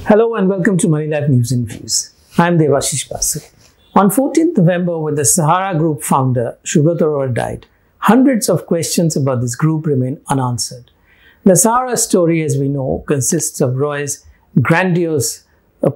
Hello and welcome to Moneylife News and Views. I am Debashis Basu. On 14th November, when the Sahara Group founder Subrata Roy died, hundreds of questions about this group remain unanswered. The Sahara story, as we know, consists of Roy's grandiose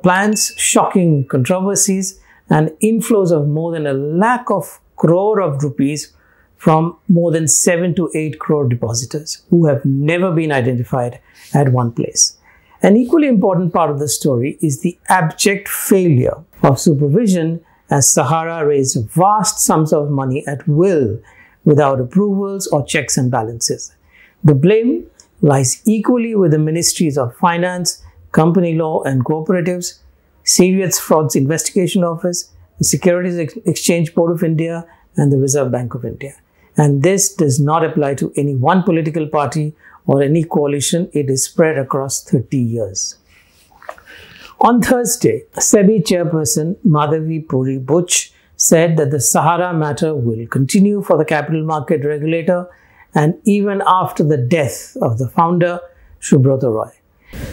plans, shocking controversies, and inflows of more than 1 lakh of crore of rupees from more than 7 to 8 crore depositors who have never been identified at one place. An equally important part of the story is the abject failure of supervision, as Sahara raised vast sums of money at will without approvals or checks and balances. The blame lies equally with the Ministries of Finance, Company Law and Cooperatives, Serious Frauds Investigation Office, the Securities Exchange Board of India and the Reserve Bank of India. And this does not apply to any one political party or any coalition. It is spread across 30 years. On Thursday, SEBI chairperson Madhavi Puri Butch said that the Sahara matter will continue for the capital market regulator and even after the death of the founder, Subrata Roy.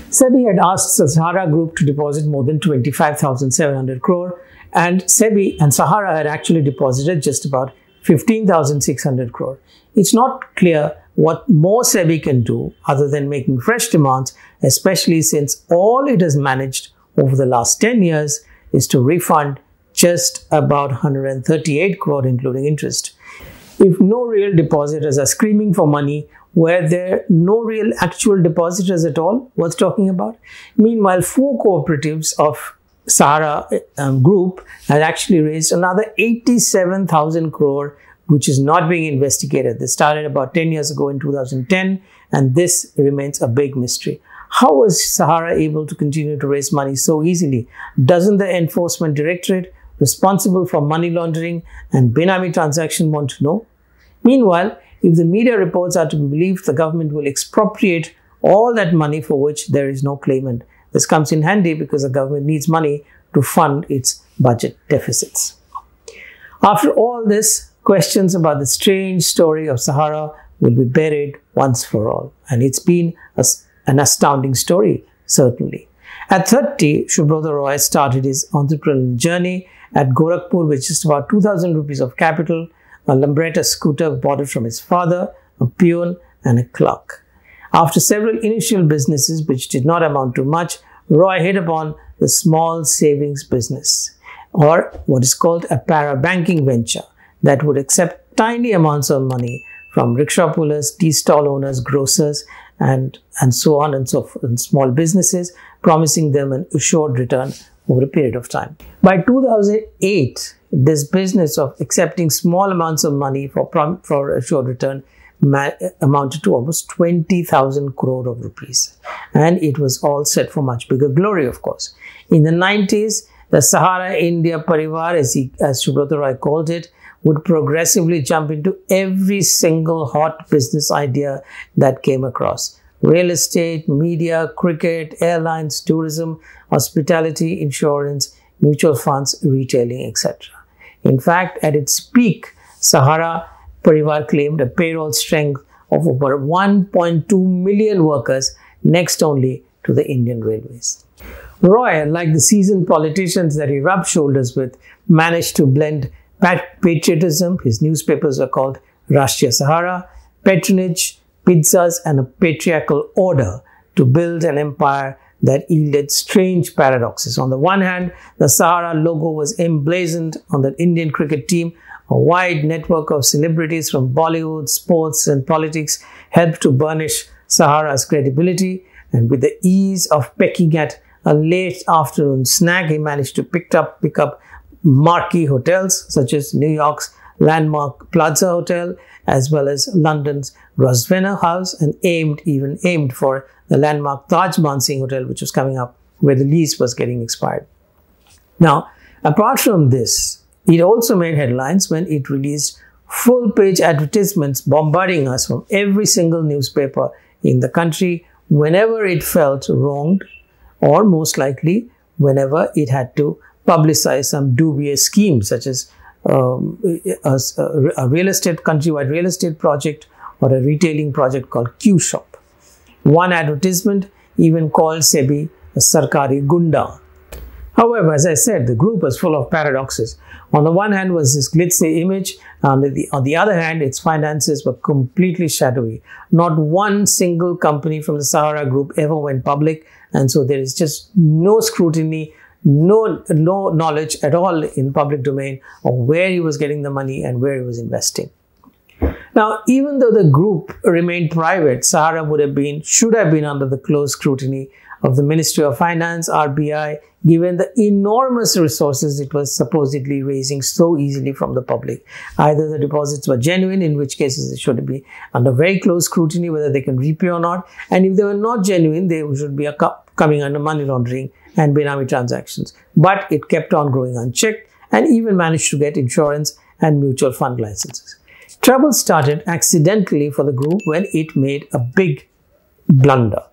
SEBI had asked the Sahara Group to deposit more than 25,700 crore and SEBI and Sahara had actually deposited just about 15,600 crore. It's not clear what more SEBI can do other than making fresh demands, especially since all it has managed over the last 10 years is to refund just about 138 crore including interest. If no real depositors are screaming for money, were there no real actual depositors at all worth talking about? Meanwhile, 4 cooperatives of Sahara Group had actually raised another 87,000 crore, which is not being investigated. They started about 10 years ago in 2010, and this remains a big mystery. How was Sahara able to continue to raise money so easily? Doesn't the Enforcement Directorate, responsible for money laundering and Benami transaction, want to know? Meanwhile, if the media reports are to be believed, the government will expropriate all that money for which there is no claimant. This comes in handy because the government needs money to fund its budget deficits. After all this, questions about the strange story of Sahara will be buried once for all. And it's been an astounding story, certainly. At 30, Subrata Roy started his entrepreneurial journey at Gorakhpur with just about 2,000 rupees of capital, a Lambretta scooter bought from his father, a peon and a clerk. After several initial businesses which did not amount to much, Roy hit upon the small savings business, or what is called a para-banking venture that would accept tiny amounts of money from rickshaw pullers, tea stall owners, grocers, and so on and so forth, and small businesses, promising them an assured return over a period of time. By 2008, this business of accepting small amounts of money for assured return amounted to almost 20,000 crore of rupees. And it was all set for much bigger glory, of course. In the 90s, the Sahara India Parivar, as Subrata Roy called it, would progressively jump into every single hot business idea that came across. Real estate, media, cricket, airlines, tourism, hospitality, insurance, mutual funds, retailing, etc. In fact, at its peak, Sahara Parivar claimed a payroll strength of over 1.2 million workers, next only to the Indian Railways. Roy, like the seasoned politicians that he rubbed shoulders with, managed to blend patriotism, his newspapers were called Rashtriya Sahara, patronage, pizzas and a patriarchal order to build an empire that yielded strange paradoxes. On the one hand, the Sahara logo was emblazoned on the Indian cricket team. A wide network of celebrities from Bollywood, sports and politics helped to burnish Sahara's credibility, and with the ease of pecking at a late afternoon snack, he managed to pick up marquee hotels such as New York's landmark Plaza Hotel as well as London's Grosvenor House, and even aimed for the landmark Taj Mansingh Hotel, which was coming up, where the lease was getting expired. Now, apart from this, it also made headlines when it released full-page advertisements bombarding us from every single newspaper in the country whenever it felt wronged, or most likely whenever it had to publicize some dubious scheme such as a countrywide real estate project or a retailing project called Q Shop. One advertisement even called SEBI a Sarkari Gunda. However, as I said, the group was full of paradoxes. On the one hand was this glitzy image, and on the other hand, its finances were completely shadowy. Not one single company from the Sahara group ever went public, and so there is just no scrutiny, no knowledge at all in public domain of where he was getting the money and where he was investing. Now, even though the group remained private, Sahara should have been under the close scrutiny of the Ministry of Finance, RBI, given the enormous resources it was supposedly raising so easily from the public. Either the deposits were genuine, in which cases it should be under very close scrutiny whether they can repay or not, and if they were not genuine, they should be coming under money laundering and Benami transactions. But it kept on growing unchecked and even managed to get insurance and mutual fund licenses. Trouble started accidentally for the group when it made a big blunder.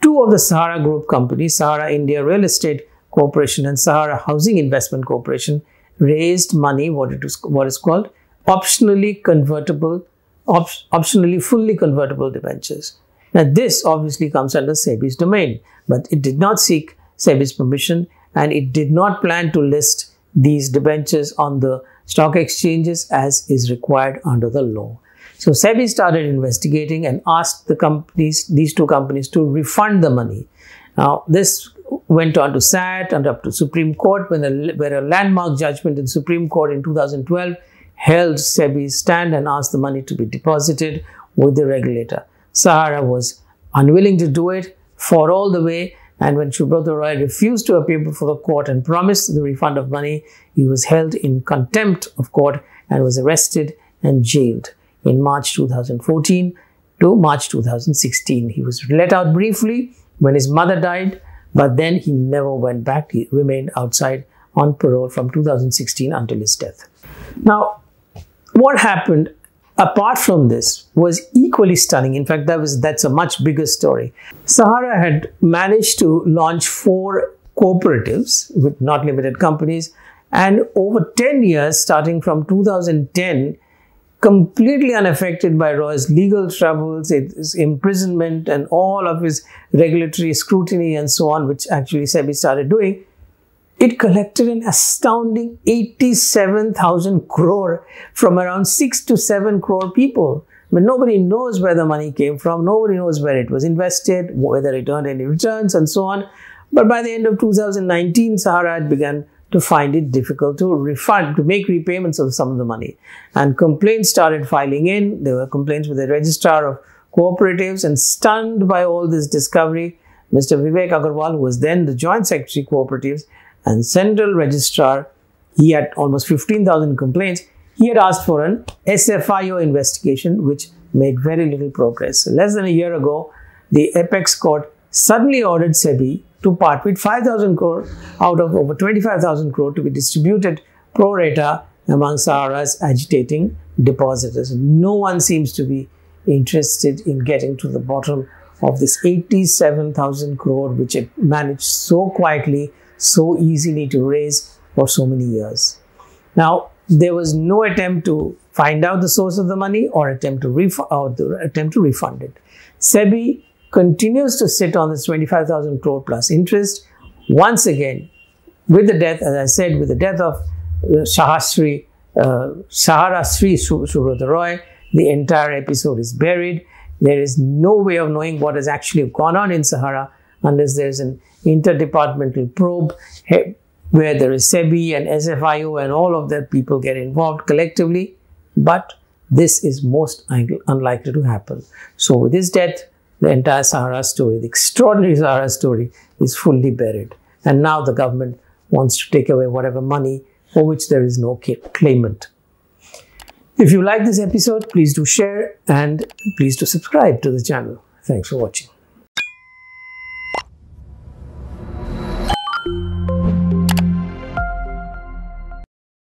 Two of the Sahara Group companies, Sahara India Real Estate Corporation and Sahara Housing Investment Corporation, raised money, what is called optionally fully convertible debentures. Now, this obviously comes under SEBI's domain, but it did not seek SEBI's permission and it did not plan to list these debentures on the stock exchanges as is required under the law. So SEBI started investigating and asked these two companies to refund the money. Now, this went on to SAT and up to Supreme Court, where a landmark judgment in Supreme Court in 2012 held SEBI's stand and asked the money to be deposited with the regulator. Sahara was unwilling to do it, fought all the way, and when Subrata Roy refused to appear before the court and promised the refund of money, he was held in contempt of court and was arrested and jailed in March 2014 to March 2016. He was let out briefly when his mother died, but then he never went back. He remained outside on parole from 2016 until his death. Now, what happened apart from this was equally stunning. In fact, that's a much bigger story. Sahara had managed to launch 4 cooperatives with not limited companies, and over 10 years, starting from 2010, completely unaffected by Roy's legal troubles, his imprisonment and all of his regulatory scrutiny and so on, which actually SEBI started doing, it collected an astounding 87,000 crore from around 6 to 7 crore people. But nobody knows where the money came from, nobody knows where it was invested, whether it earned any returns and so on. But by the end of 2019, Sahara had begun to find it difficult to make repayments of some of the money. And complaints started filing in. There were complaints with the registrar of cooperatives, and stunned by all this discovery, Mr. Vivek Agarwal, who was then the Joint Secretary Cooperatives and Central Registrar, he had almost 15,000 complaints. He had asked for an SFIO investigation, which made very little progress. So less than a year ago, the Apex Court suddenly ordered SEBI to part with 5,000 crore out of over 25,000 crore to be distributed pro rata among Sahara's agitating depositors. No one seems to be interested in getting to the bottom of this 87,000 crore, which it managed so quietly, so easily to raise for so many years. Now, there was no attempt to find out the source of the money or attempt to refund it. SEBI continues to sit on this 25,000 crore plus interest. Once again, with the death, as I said, with the death of Sahara Sri Subrata Roy, the entire episode is buried. There is no way of knowing what has actually gone on in Sahara unless there is an interdepartmental probe where there is SEBI and SFIO and all of that people get involved collectively. But this is most unlikely to happen. So with his death, the entire Sahara story, the extraordinary Sahara story, is fully buried. And now the government wants to take away whatever money for which there is no claimant. If you like this episode, please do share and please do subscribe to the channel. Thanks for watching.